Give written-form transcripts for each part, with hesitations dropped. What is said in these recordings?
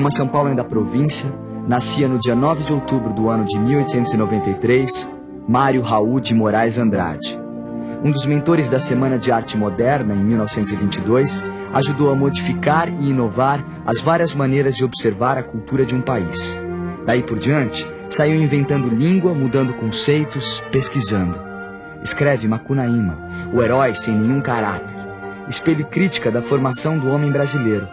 Numa São Paulo ainda província, nascia no dia 9 de outubro do ano de 1893, Mário Raul de Moraes Andrade. Um dos mentores da Semana de Arte Moderna, em 1922, ajudou a modificar e inovar as várias maneiras de observar a cultura de um país. Daí por diante, saiu inventando língua, mudando conceitos, pesquisando. Escreve Macunaíma, o herói sem nenhum caráter, espelho e crítica da formação do homem brasileiro.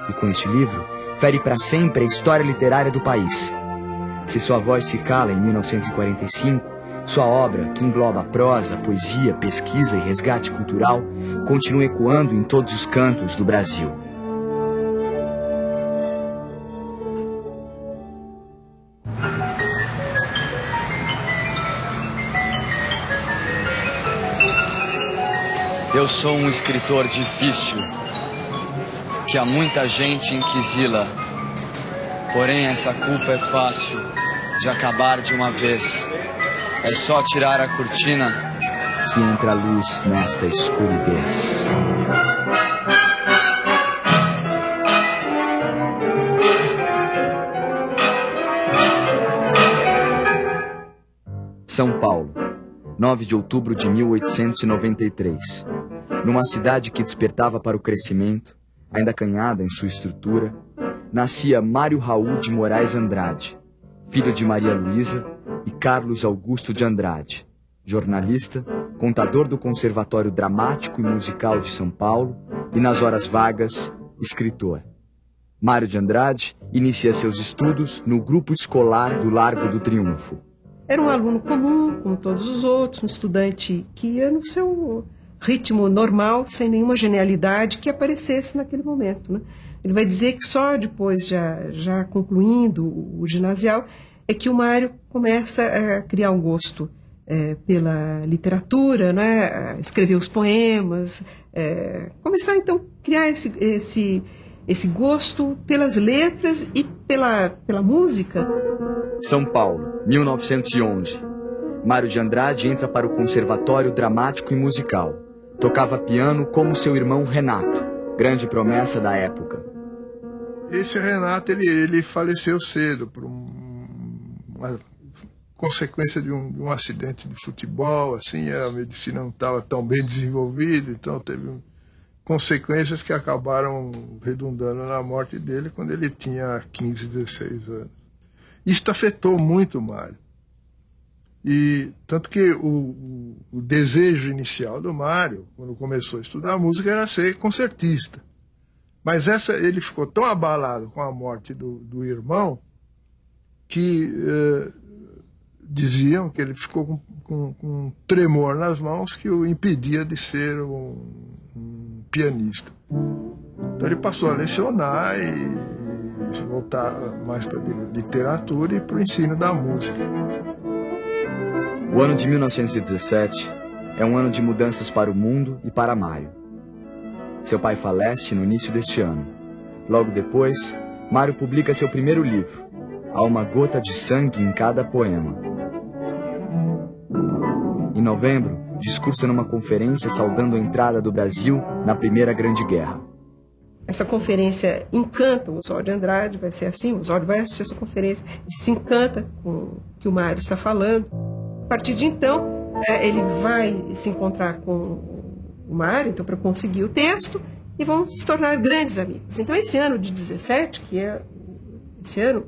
E com este livro, fere para sempre a história literária do país. Se sua voz se cala em 1945, sua obra, que engloba prosa, poesia, pesquisa e resgate cultural, continua ecoando em todos os cantos do Brasil. Eu sou um escritor difícil, que há muita gente inquisila. Porém, essa culpa é fácil de acabar de uma vez. É só tirar a cortina que entra a luz nesta escuridez. São Paulo, 9 de outubro de 1893. Numa cidade que despertava para o crescimento, ainda acanhada em sua estrutura, nascia Mário Raul de Moraes Andrade, filho de Maria Luísa e Carlos Augusto de Andrade, jornalista, contador do Conservatório Dramático e Musical de São Paulo e, nas horas vagas, escritor. Mário de Andrade inicia seus estudos no grupo escolar do Largo do Triunfo. Era um aluno comum, como todos os outros, um estudante que ia no seu ritmo normal, sem nenhuma genialidade que aparecesse naquele momento, né? Ele vai dizer que só depois, já concluindo o ginasial, é que o Mário começa a criar um gosto pela literatura, né? A escrever os poemas, começar então a criar esse gosto pelas letras e pela música. São Paulo, 1911. Mário de Andrade entra para o Conservatório Dramático e Musical. Tocava piano como seu irmão Renato, grande promessa da época. Esse Renato, ele faleceu cedo por uma consequência de um acidente de futebol, assim, a medicina não estava tão bem desenvolvida, então teve consequências que acabaram redundando na morte dele quando ele tinha 15, 16 anos. Isso afetou muito o Mário. E tanto que o desejo inicial do Mário, quando começou a estudar música, era ser concertista. Mas ele ficou tão abalado com a morte do irmão que diziam que ele ficou com um tremor nas mãos que o impedia de ser um pianista. Então ele passou a lecionar e voltar mais para a literatura e para o ensino da música. O ano de 1917 é um ano de mudanças para o mundo e para Mário. Seu pai falece no início deste ano. Logo depois, Mário publica seu primeiro livro, Há uma gota de sangue em cada poema. Em novembro, discursa numa conferência saudando a entrada do Brasil na Primeira Grande Guerra. Essa conferência encanta o Oswald de Andrade, vai ser assim, o Oswald vai assistir essa conferência, ele se encanta com o que o Mário está falando. A partir de então, ele vai se encontrar com o Mário, então, para conseguir o texto, e vão se tornar grandes amigos. Então, esse ano de 17, que é esse ano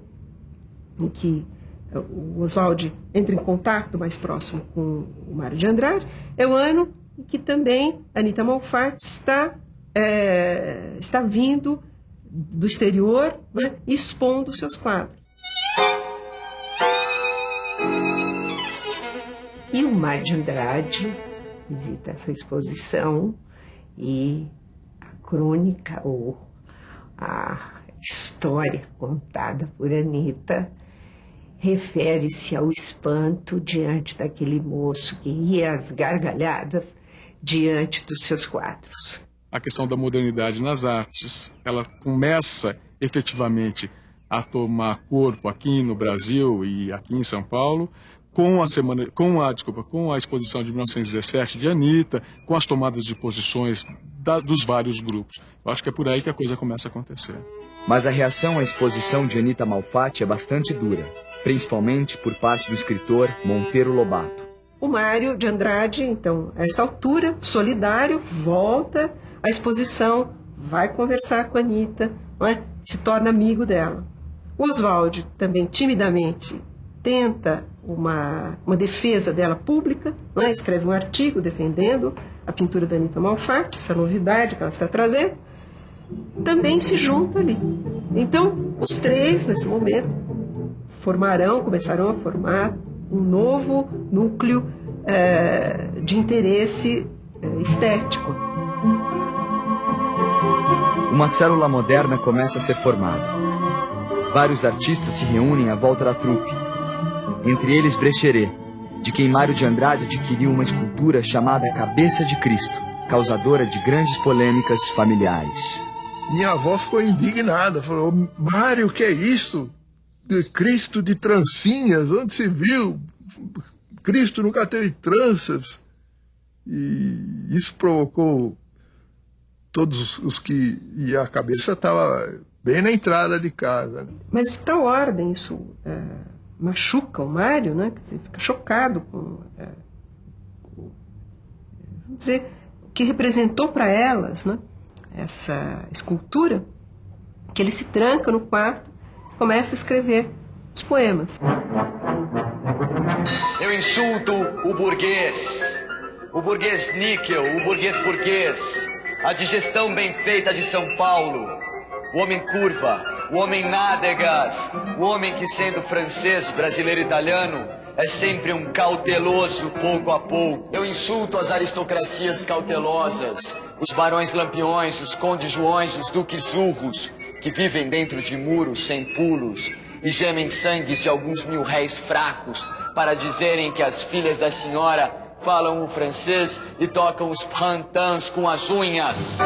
em que o Oswald entra em contato mais próximo com o Mário de Andrade, é o ano em que também Anita Malfatti está vindo do exterior, né, expondo seus quadros. E o Mário de Andrade visita essa exposição e a crônica ou a história contada por Anita refere-se ao espanto diante daquele moço que ria às gargalhadas diante dos seus quadros. A questão da modernidade nas artes, ela começa efetivamente a tomar corpo aqui no Brasil e aqui em São Paulo, com a exposição de 1917 de Anita, com as tomadas de posições dos vários grupos. Eu acho que é por aí que a coisa começa a acontecer. Mas a reação à exposição de Anita Malfatti é bastante dura, principalmente por parte do escritor Monteiro Lobato. O Mário de Andrade, então, a essa altura, solidário, volta à exposição, vai conversar com a Anita, não é? Se torna amigo dela. O Oswald também, timidamente, tenta uma defesa dela pública, não é? Escreve um artigo defendendo a pintura da Anita Malfatti, essa novidade que ela está trazendo, também se junta ali. Então, os três, nesse momento, começarão a formar um novo núcleo de interesse estético. Uma célula moderna começa a ser formada. Vários artistas se reúnem à volta da trupe. Entre eles Brecheret, de quem Mário de Andrade adquiriu uma escultura chamada Cabeça de Cristo, causadora de grandes polêmicas familiares. Minha avó ficou indignada, falou: Mário, o que é isso? De Cristo de trancinhas, onde se viu? Cristo nunca teve tranças. E isso provocou todos os que... E a cabeça estava bem na entrada de casa. Mas de tal ordem isso machuca o Mário, né? Quer dizer, fica chocado com vamos dizer, o que representou para elas, né? Essa escultura, que ele se tranca no quarto e começa a escrever os poemas. Eu insulto o burguês níquel, o burguês, a digestão bem feita de São Paulo, o homem curva, o homem nádegas, o homem que, sendo francês, brasileiro, italiano, é sempre um cauteloso pouco a pouco. Eu insulto as aristocracias cautelosas, os barões lampiões, os condes joões, os duques urros, que vivem dentro de muros sem pulos e gemem sangues de alguns mil réis fracos para dizerem que as filhas da senhora falam o francês e tocam os printemps com as unhas.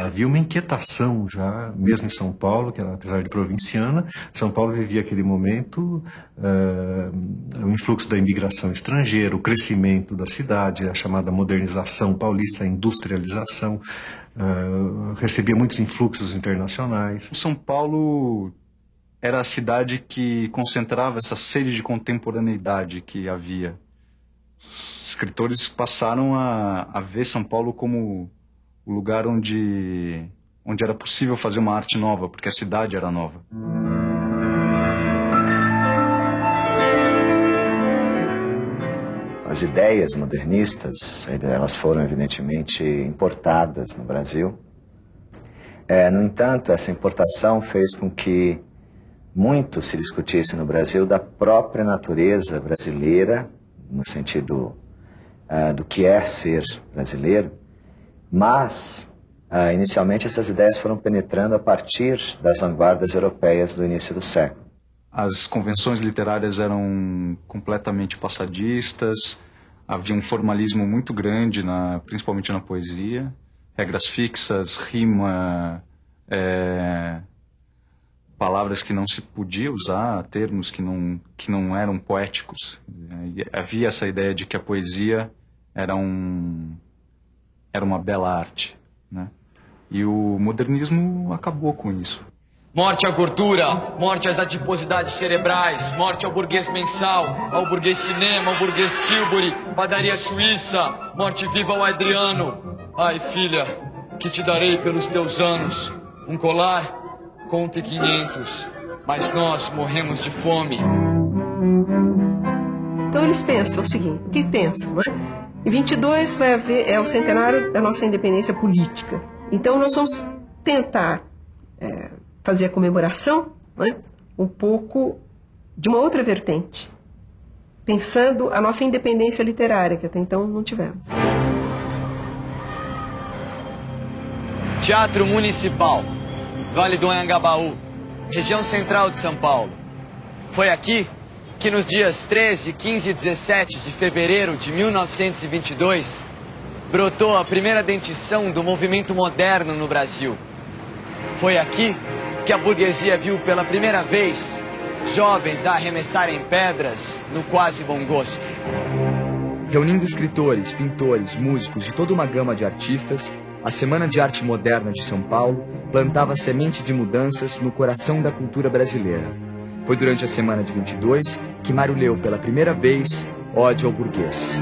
Havia uma inquietação já, mesmo em São Paulo, que apesar de provinciana, São Paulo vivia aquele momento, o influxo da imigração estrangeira, o crescimento da cidade, a chamada modernização paulista, a industrialização, recebia muitos influxos internacionais. São Paulo era a cidade que concentrava essa sede de contemporaneidade que havia. Os escritores passaram a ver São Paulo como o lugar onde era possível fazer uma arte nova, porque a cidade era nova. As ideias modernistas, elas foram evidentemente importadas no Brasil. No entanto, essa importação fez com que muito se discutisse no Brasil da própria natureza brasileira, no sentido do que é ser brasileiro, mas inicialmente essas ideias foram penetrando a partir das vanguardas europeias do início do século. As convenções literárias eram completamente passadistas, havia um formalismo muito grande, principalmente na poesia, regras fixas, rima, palavras que não se podia usar, termos que não eram poéticos. Havia essa ideia de que a poesia era uma bela arte, né? E o modernismo acabou com isso. Morte à gordura, morte às adiposidades cerebrais, morte ao burguês mensal, ao burguês cinema, ao burguês Tilbury, padaria suíça, morte viva ao Adriano. Ai, filha, que te darei pelos teus anos? Um colar? Conte 500, mas nós morremos de fome. Então eles pensam o seguinte, o que pensam, né? Em 22 é o centenário da nossa independência política. Então nós vamos tentar fazer a comemoração, né, um pouco de uma outra vertente, pensando a nossa independência literária, que até então não tivemos. Teatro Municipal, Vale do Anhangabaú, região central de São Paulo. Foi aqui que nos dias 13, 15 e 17 de fevereiro de 1922 brotou a primeira dentição do movimento moderno no Brasil. Foi aqui que a burguesia viu pela primeira vez jovens a arremessarem pedras no quase bom gosto. Reunindo escritores, pintores, músicos de toda uma gama de artistas, a Semana de Arte Moderna de São Paulo plantava a semente de mudanças no coração da cultura brasileira. Foi durante a semana de 22 que Mário leu pela primeira vez Ódio ao Burguês.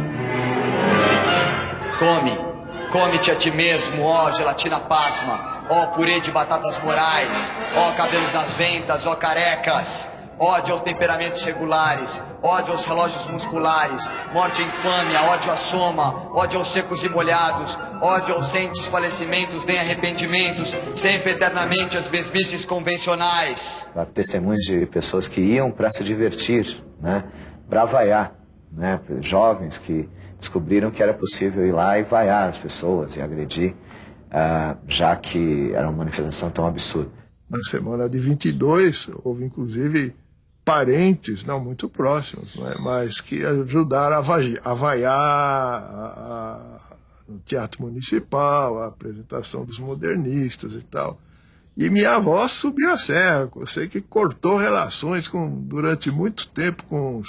Come-te a ti mesmo, ó gelatina pasma, ó purê de batatas morais, ó cabelos nas ventas, ó carecas. Ódio aos temperamentos regulares, ódio aos relógios musculares, morte e infâmia, ódio à soma, ódio aos secos e molhados, ódio aos sem desfalecimentos nem arrependimentos, sempre eternamente as mesmices convencionais. Testemunhos de pessoas que iam para se divertir, né, para vaiar, né, jovens que descobriram que era possível ir lá e vaiar as pessoas e agredir, já que era uma manifestação tão absurda. Na semana de 22, houve inclusive parentes, não muito próximos, né, mas que ajudaram a vaiar no Teatro Municipal, a apresentação dos modernistas e tal. E minha avó subiu a serra, eu sei que cortou relações durante muito tempo com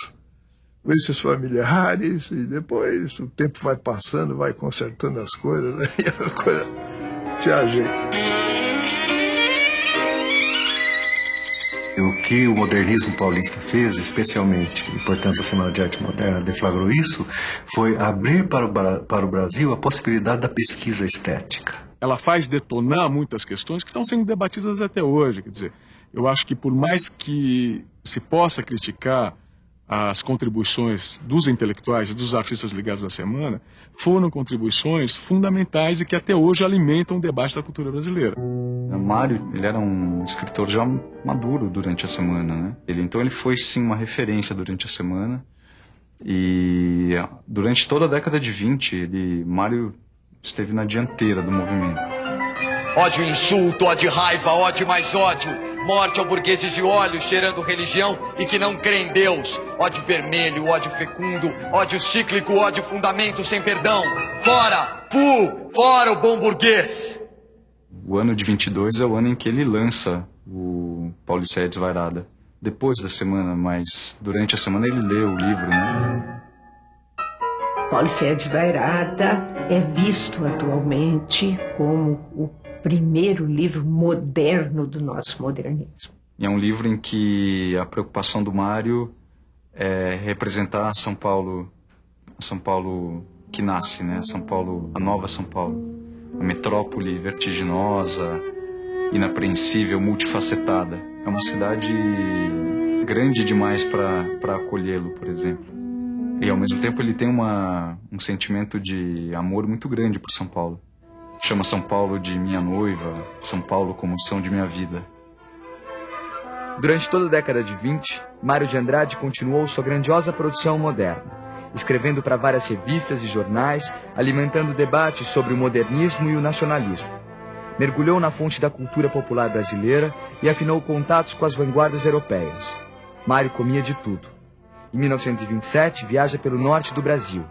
esses familiares, e depois o tempo vai passando, vai consertando as coisas, né, e a coisa se ajeita. O que o modernismo paulista fez, especialmente, e portanto a Semana de Arte Moderna deflagrou isso, foi abrir para o Brasil a possibilidade da pesquisa estética. Ela faz detonar muitas questões que estão sendo debatidas até hoje. Quer dizer, eu acho que por mais que se possa criticar as contribuições dos intelectuais e dos artistas ligados à semana, foram contribuições fundamentais e que até hoje alimentam o debate da cultura brasileira. O Mário, ele era um escritor já maduro durante a semana, né? Então ele foi sim uma referência durante a semana, e durante toda a década de 20, Mário esteve na dianteira do movimento. Ódio e insulto, ódio e raiva, ódio e mais ódio. Morte ao burgueses de olhos, cheirando religião e que não crê em Deus. Ódio vermelho, ódio fecundo, ódio cíclico, ódio fundamento sem perdão. Fora, fora o bom burguês. O ano de 22 é o ano em que ele lança o Paulicéia Desvairada. Depois da semana, mas durante a semana ele lê o livro, né? Paulicéia Desvairada é visto atualmente como o primeiro livro moderno do nosso modernismo. E é um livro em que a preocupação do Mário é representar São Paulo que nasce, né? São Paulo, a nova São Paulo, a metrópole vertiginosa, inapreensível, multifacetada. É uma cidade grande demais para acolhê-lo, por exemplo. E ao mesmo tempo ele tem um sentimento de amor muito grande por São Paulo. Chama São Paulo de minha noiva, São Paulo como são de minha vida. Durante toda a década de 20, Mário de Andrade continuou sua grandiosa produção moderna, escrevendo para várias revistas e jornais, alimentando debates sobre o modernismo e o nacionalismo. Mergulhou na fonte da cultura popular brasileira e afinou contatos com as vanguardas europeias. Mário comia de tudo. Em 1927, viaja pelo norte do Brasil,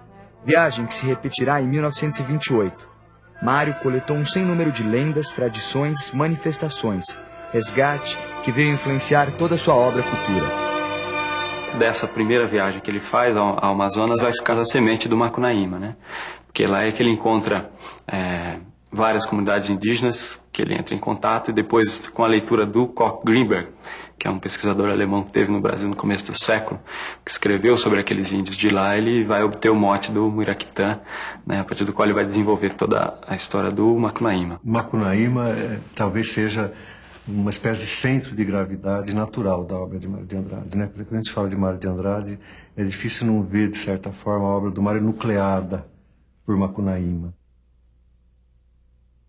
viagem que se repetirá em 1928. Mário coletou um sem número de lendas, tradições, manifestações, resgate que veio influenciar toda a sua obra futura. Dessa primeira viagem que ele faz ao Amazonas vai ficar a semente do Macunaíma, né? Porque lá é que ele encontra várias comunidades indígenas que ele entra em contato, e depois com a leitura do Koch Greenberg, que é um pesquisador alemão que teve no Brasil no começo do século, que escreveu sobre aqueles índios de lá, ele vai obter o mote do Muiraquitã, né, a partir do qual ele vai desenvolver toda a história do Macunaíma. Macunaíma talvez seja uma espécie de centro de gravidade natural da obra de Mário de Andrade, né? Quando a gente fala de Mário de Andrade, é difícil não ver, de certa forma, a obra do Mário nucleada por Macunaíma.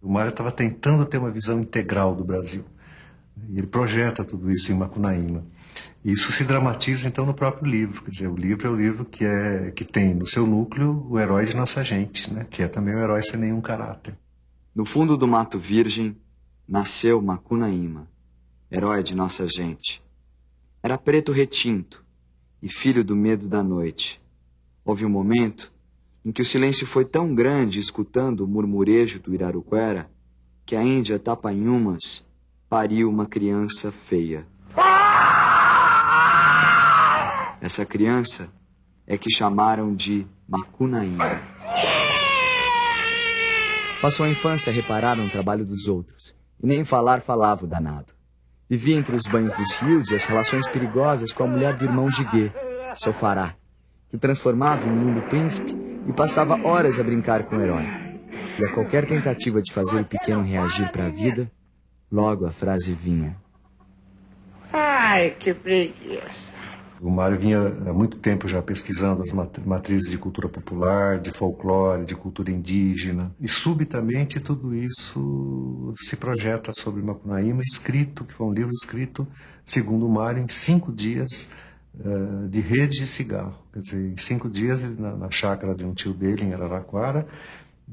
O Mário estava tentando ter uma visão integral do Brasil. E ele projeta tudo isso em Macunaíma. E isso se dramatiza, então, no próprio livro. Quer dizer, o livro é o livro que tem no seu núcleo o herói de nossa gente, né? Que é também um herói sem nenhum caráter. No fundo do Mato Virgem, nasceu Macunaíma, herói de nossa gente. Era preto retinto e filho do medo da noite. Houve um momento em que o silêncio foi tão grande, escutando o murmurejo do Iraruquera, que a Índia Tapanhumas pariu uma criança feia. Essa criança é que chamaram de Macunaíma. Passou a infância a reparar no trabalho dos outros, e nem falar falava o danado. Vivia entre os banhos dos rios e as relações perigosas com a mulher do irmão Jiguê, Sofará, que transformava em um lindo príncipe e passava horas a brincar com o herói. E a qualquer tentativa de fazer o pequeno reagir para a vida, logo a frase vinha: ai, que preguiça. O Mário vinha há muito tempo já pesquisando as matrizes de cultura popular, de folclore, de cultura indígena. E subitamente tudo isso se projeta sobre Macunaíma, escrito, que foi um livro escrito, segundo o Mário, em 5 dias de rede de cigarro. Quer dizer, em 5 dias, ele, na chácara de um tio dele, em Araraquara,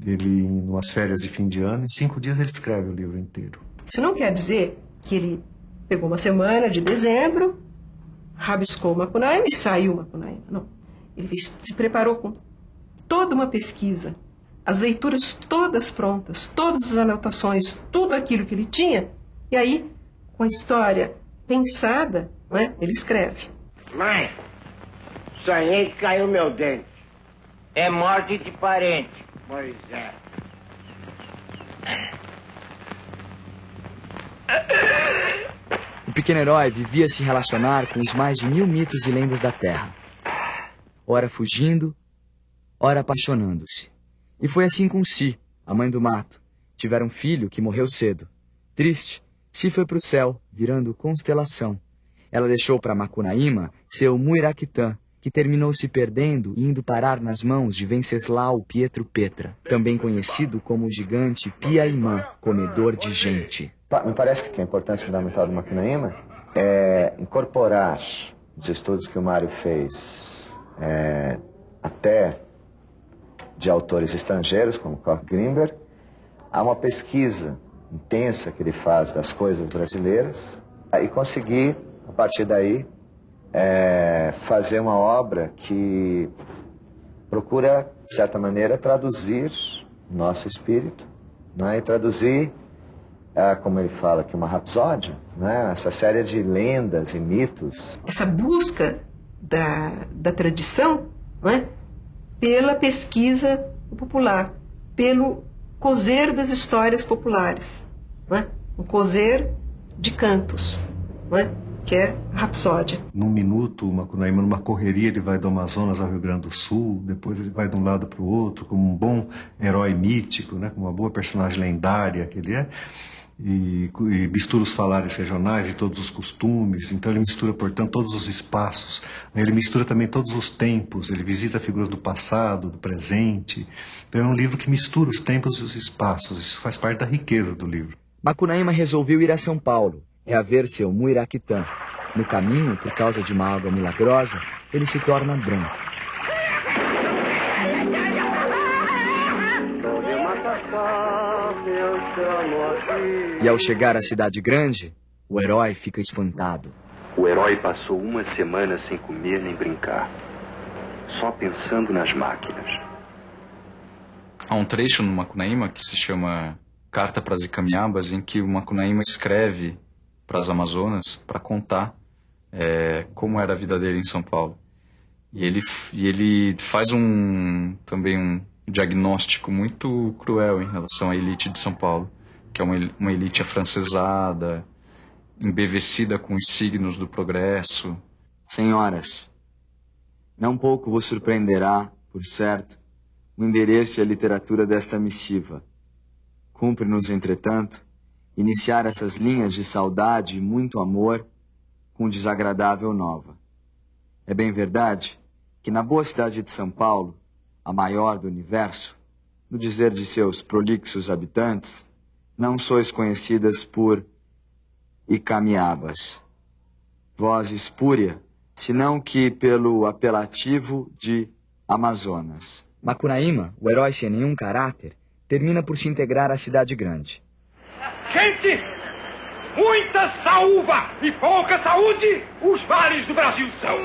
ele, em umas férias de fim de ano, em 5 dias ele escreve o livro inteiro. Isso não quer dizer que ele pegou uma semana de dezembro, rabiscou Macunaíma e saiu Macunaíma. Não. Ele se preparou com toda uma pesquisa, as leituras todas prontas, todas as anotações, tudo aquilo que ele tinha, e aí, com a história pensada, não é? Ele escreve. Mãe, sonhei que caiu meu dente. É morte de parente. Pois é. O pequeno herói vivia se relacionar com os mais de 1000 mitos e lendas da terra. Ora fugindo, ora apaixonando-se. E foi assim com Si, a mãe do mato. Tiveram um filho que morreu cedo. Triste, Si foi para o céu, virando constelação. Ela deixou para Macunaíma seu Muiraquitã, que terminou se perdendo e indo parar nas mãos de Venceslau Pietro Petra, também conhecido como o gigante Piaimã, comedor de gente. Me parece que a importância fundamental do Macunaíma é incorporar os estudos que o Mário fez, até de autores estrangeiros, como Koch Grimberg, a uma pesquisa intensa que ele faz das coisas brasileiras e conseguir, a partir daí, fazer uma obra que procura, de certa maneira, traduzir o nosso espírito, né? E traduzir, como ele fala aqui, uma rapsódia, né? Essa série de lendas e mitos. Essa busca da tradição, não é? Pela pesquisa popular, pelo cozer das histórias populares, não é? Um cozer de cantos, não é? Que é a rapsódia. Num minuto, o Macunaíma, numa correria, ele vai do Amazonas ao Rio Grande do Sul, depois ele vai de um lado para o outro, como um bom herói mítico, né, como uma boa personagem lendária que ele é, e mistura os falares regionais e todos os costumes, então ele mistura, portanto, todos os espaços, ele mistura também todos os tempos, ele visita figuras do passado, do presente, então é um livro que mistura os tempos e os espaços, isso faz parte da riqueza do livro. Macunaíma resolveu ir a São Paulo, reaver seu Muiraquitã. No caminho, por causa de uma água milagrosa, ele se torna branco. E ao chegar à cidade grande, o herói fica espantado. O herói passou uma semana sem comer nem brincar, só pensando nas máquinas. Há um trecho no Macunaíma que se chama Carta para as Icamiabas, em que o Macunaíma escreve para as Amazonas para contar como era a vida dele em São Paulo. E ele faz também um diagnóstico muito cruel em relação à elite de São Paulo, que é uma elite afrancesada, embevecida com os signos do progresso. Senhoras, não pouco vos surpreenderá, por certo, o endereço e a literatura desta missiva. Cumpre-nos, entretanto, iniciar essas linhas de saudade e muito amor com desagradável nova. É bem verdade que na boa cidade de São Paulo, a maior do universo, no dizer de seus prolixos habitantes, não sois conhecidas por Icamiabas, voz espúria, senão que pelo apelativo de Amazonas. Macunaíma, o herói sem nenhum caráter, termina por se integrar à cidade grande. Gente, muita saúva e pouca saúde, os vales do Brasil são.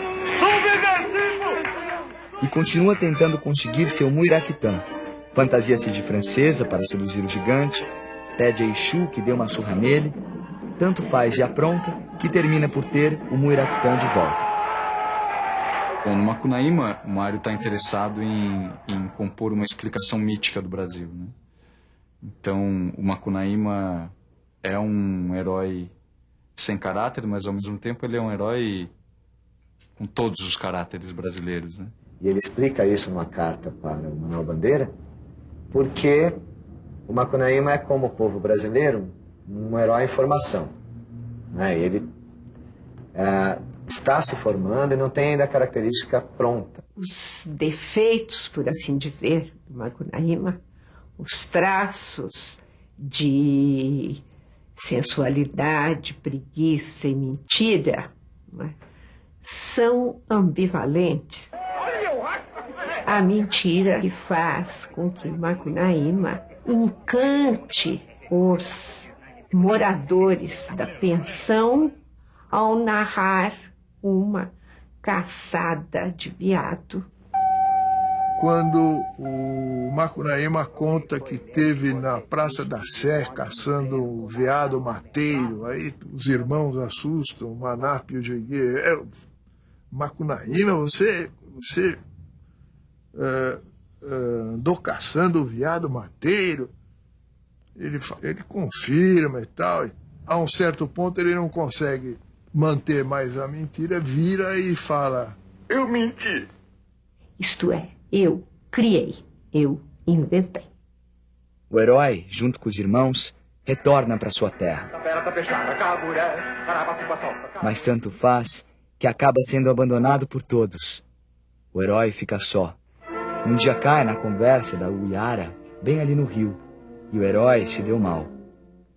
E continua tentando conseguir seu Muiraquitã. Fantasia-se de francesa para seduzir o gigante, pede a Exu que dê uma surra nele, tanto faz e apronta que termina por ter o Muiraquitã de volta. Bom, no Macunaíma, o Mário está interessado em compor uma explicação mítica do Brasil, né? Então, o Macunaíma é um herói sem caráter, mas ao mesmo tempo ele é um herói com todos os caráteres brasileiros, né? E ele explica isso numa carta para o Manuel Bandeira, porque o Macunaíma é, como o povo brasileiro, um herói em formação, né? Ele está se formando e não tem ainda a característica pronta. Os defeitos, por assim dizer, do Macunaíma, os traços de sensualidade, preguiça e mentira, né, são ambivalentes. A mentira que faz com que Macunaíma encante os moradores da pensão ao narrar uma caçada de veado. Quando o Macunaíma conta que teve na Praça da Sé caçando o veado mateiro, aí os irmãos assustam, o Manap e o Jegue. Macunaíma, você andou caçando o veado mateiro? Ele confirma e tal. A um certo ponto ele não consegue manter mais a mentira, vira e fala: eu menti. Isto é, eu criei, eu inventei. O herói, junto com os irmãos, retorna para sua terra. Mas tanto faz que acaba sendo abandonado por todos. O herói fica só. Um dia cai na conversa da Uiara, bem ali no rio, e o herói se deu mal.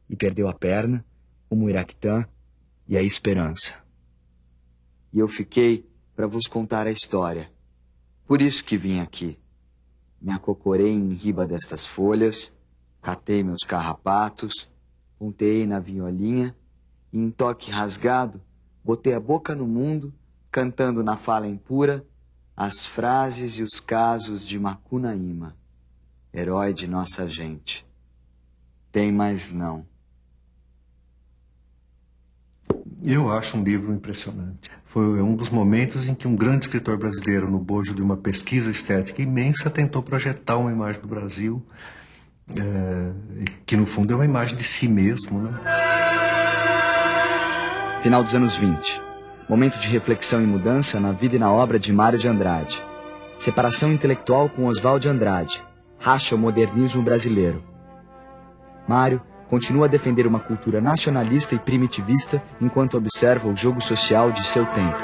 E perdeu a perna, o Muiractã e a esperança. E eu fiquei para vos contar a história. Por isso que vim aqui. Me acocorei em riba destas folhas, catei meus carrapatos, ponteei na violinha e, em toque rasgado, botei a boca no mundo, cantando na fala impura as frases e os casos de Macunaíma, herói de nossa gente. Tem mais não. Eu acho um livro impressionante. Foi um dos momentos em que um grande escritor brasileiro, no bojo de uma pesquisa estética imensa, tentou projetar uma imagem do Brasil, que no fundo é uma imagem de si mesmo, né? Final dos anos 20. Momento de reflexão e mudança na vida e na obra de Mário de Andrade. Separação intelectual com Oswald de Andrade. Racha o modernismo brasileiro. Mário continua a defender uma cultura nacionalista e primitivista enquanto observa o jogo social de seu tempo.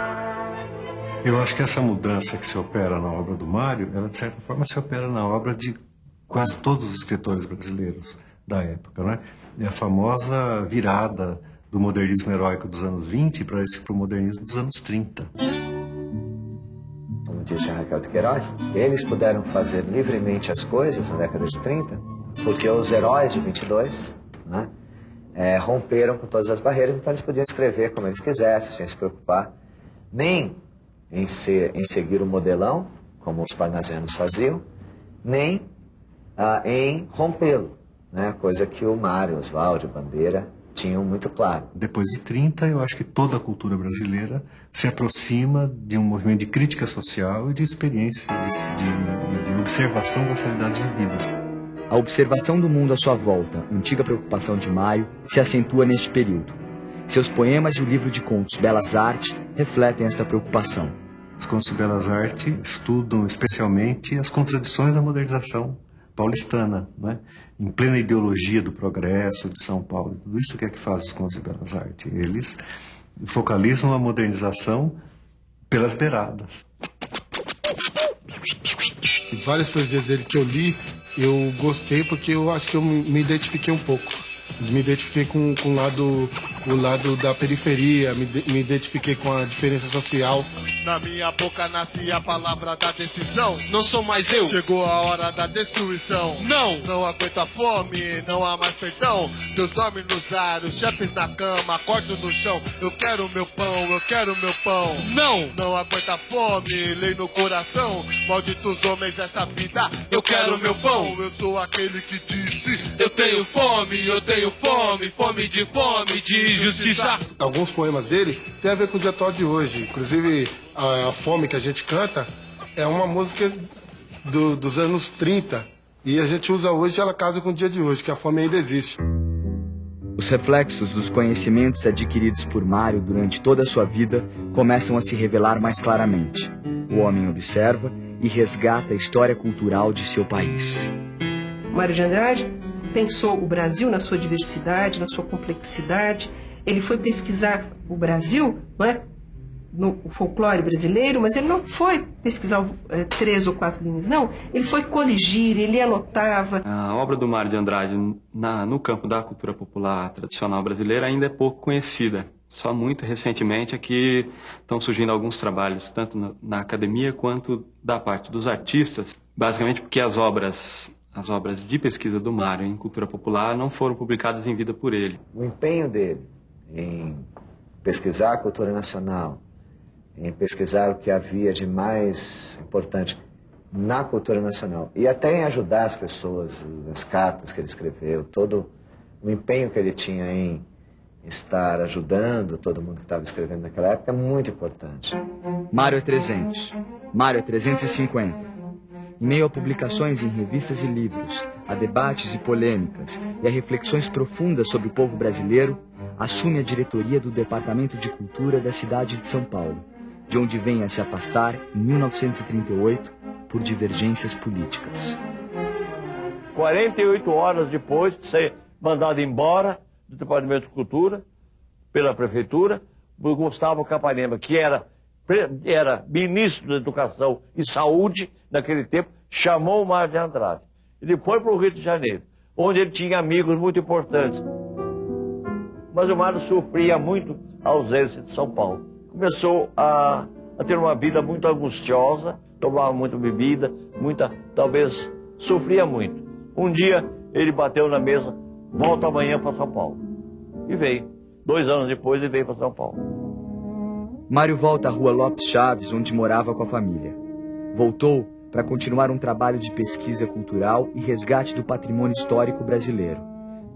Eu acho que essa mudança que se opera na obra do Mário, ela de certa forma se opera na obra de quase todos os escritores brasileiros da época, né? É a famosa virada do modernismo heróico dos anos 20 para o modernismo dos anos 30. Como disse a Raquel de Queiroz, eles puderam fazer livremente as coisas na década de 30 porque os heróis de 22, né, romperam com todas as barreiras, então eles podiam escrever como eles quisessem, sem se preocupar nem em seguir o modelão, como os parnasianos faziam, nem em rompê-lo, né, coisa que o Mário, Oswald, Bandeira tinham muito claro. Depois de 30, eu acho que toda a cultura brasileira se aproxima de um movimento de crítica social e de experiência, de observação das realidades vividas. A observação do mundo à sua volta, antiga preocupação de Mário, se acentua neste período. Seus poemas e o livro de contos Belas Artes refletem esta preocupação. Os contos de Belas Artes estudam especialmente as contradições da modernização paulistana, né? Em plena ideologia do progresso de São Paulo. Tudo isso que é que faz os contos de Belas Artes. Eles focalizam a modernização pelas beiradas. Várias poesias dele que eu li, eu gostei porque eu acho que eu me identifiquei um pouco. Me identifiquei com o lado da periferia, me identifiquei com a diferença social. Na minha boca nasce a palavra da decisão. Não sou mais eu. Chegou a hora da destruição. Não. Não aguento a fome, não há mais perdão. Deus dorme nos ares, chefes na cama, acordo no chão. Eu quero meu pão, eu quero meu pão. Não. Não aguento a fome, lei no coração. Malditos homens dessa vida, eu quero meu pão. Eu sou aquele que disse, Eu tenho fome, fome de justiça. Alguns poemas dele tem a ver com o dia atual de hoje. Inclusive, a Fome que a gente canta é uma música dos anos 30. E a gente usa hoje, ela casa com o dia de hoje, que a fome ainda existe. Os reflexos dos conhecimentos adquiridos por Mário durante toda a sua vida começam a se revelar mais claramente. O homem observa e resgata a história cultural de seu país. Mário de Andrade pensou o Brasil na sua diversidade, na sua complexidade. Ele foi pesquisar o Brasil, não é? No folclore brasileiro, mas ele não foi pesquisar 3 ou 4 linhas, não. Ele foi coligir, ele anotava. A obra do Mário de Andrade no campo da cultura popular tradicional brasileira ainda é pouco conhecida. Só muito recentemente é que estão surgindo alguns trabalhos, tanto na academia quanto da parte dos artistas, basicamente porque as obras de pesquisa do Mário em cultura popular não foram publicadas em vida por ele. O empenho dele em pesquisar a cultura nacional, em pesquisar o que havia de mais importante na cultura nacional e até em ajudar as pessoas, as cartas que ele escreveu, todo o empenho que ele tinha em estar ajudando todo mundo que estava escrevendo naquela época é muito importante. Mário é 300, Mário é 350. Em meio a publicações em revistas e livros, a debates e polêmicas e a reflexões profundas sobre o povo brasileiro, assume a diretoria do Departamento de Cultura da cidade de São Paulo, de onde vem a se afastar em 1938 por divergências políticas. 48 horas depois de ser mandado embora do Departamento de Cultura pela Prefeitura, por Gustavo Capanema, que era ministro da Educação e Saúde naquele tempo, chamou o Mário de Andrade. Ele foi para o Rio de Janeiro, onde ele tinha amigos muito importantes. Mas o Mário sofria muito a ausência de São Paulo. Começou a ter uma vida muito angustiosa, tomava muita bebida, talvez sofria muito. Um dia ele bateu na mesa, volta amanhã para São Paulo. E veio. 2 anos depois ele veio para São Paulo. Mário volta à Rua Lopes Chaves, onde morava com a família. Voltou para continuar um trabalho de pesquisa cultural e resgate do patrimônio histórico brasileiro.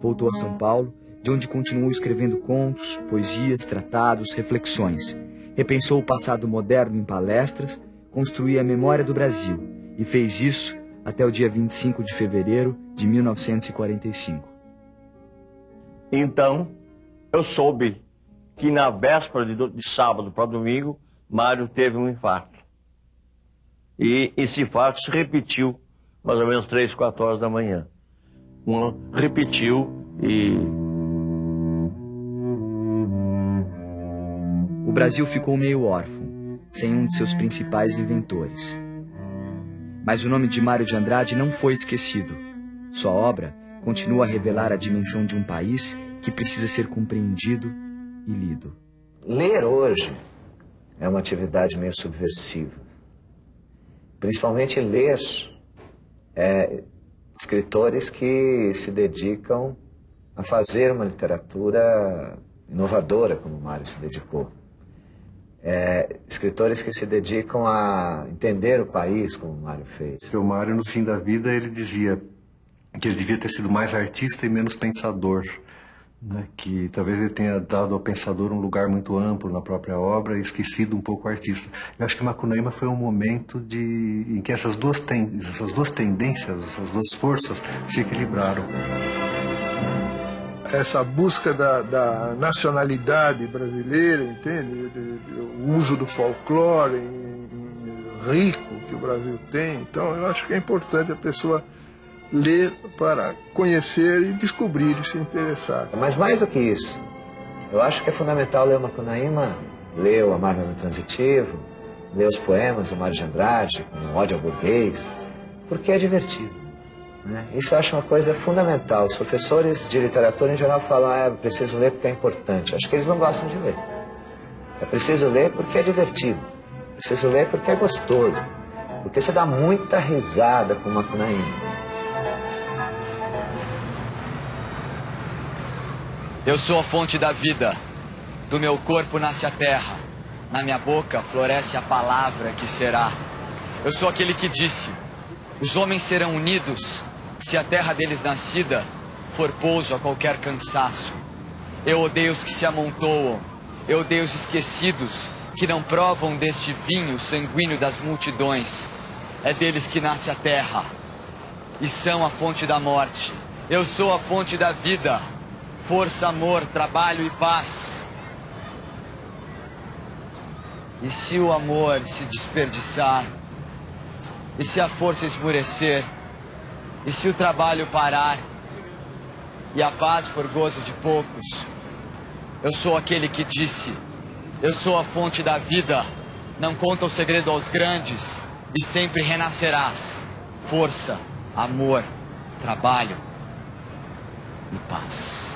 Voltou a São Paulo, de onde continuou escrevendo contos, poesias, tratados, reflexões. Repensou o passado moderno em palestras, construiu a memória do Brasil e fez isso até o dia 25 de fevereiro de 1945. Então, eu soube que na véspera de sábado para domingo, Mário teve um infarto. E esse infarto se repetiu mais ou menos 3, 4 horas da manhã. Repetiu e... O Brasil ficou meio órfão, sem um de seus principais inventores. Mas o nome de Mário de Andrade não foi esquecido. Sua obra continua a revelar a dimensão de um país que precisa ser compreendido e lido. Ler hoje é uma atividade meio subversiva. Principalmente ler escritores que se dedicam a fazer uma literatura inovadora, como o Mário se dedicou. Escritores que se dedicam a entender o país, como o Mário fez. O Mário, no fim da vida, ele dizia que ele devia ter sido mais artista e menos pensador, né? Que talvez ele tenha dado ao pensador um lugar muito amplo na própria obra e esquecido um pouco o artista. Eu acho que Macunaíma foi um momento em que essas duas tendências, essas duas forças se equilibraram. Essa busca da nacionalidade brasileira, entende? O uso do folclore rico que o Brasil tem. Então, eu acho que é importante a pessoa ler para conhecer e descobrir e se interessar. Mas mais do que isso, eu acho que é fundamental ler o Macunaíma, ler o Amargo no Transitivo, ler os poemas do Mário de Andrade, como Ódio ao Burguês, porque é divertido. Isso eu acho uma coisa fundamental. Os professores de literatura em geral falam, eu preciso ler porque é importante. Acho que eles não gostam de ler. É preciso ler porque é divertido. Preciso ler porque é gostoso. Porque você dá muita risada com o Macunaíma. Eu sou a fonte da vida. Do meu corpo nasce a terra. Na minha boca floresce a palavra que será. Eu sou aquele que disse: os homens serão unidos se a terra deles nascida for pouso a qualquer cansaço. Eu odeio os que se amontoam, eu odeio os esquecidos, que não provam deste vinho sanguíneo das multidões. É deles que nasce a terra, e são a fonte da morte. Eu sou a fonte da vida, força, amor, trabalho e paz. E se o amor se desperdiçar, e se a força esmurecer, e se o trabalho parar, e a paz for gozo de poucos, eu sou aquele que disse, eu sou a fonte da vida, não conta o segredo aos grandes, e sempre renascerás. Força, amor, trabalho e paz.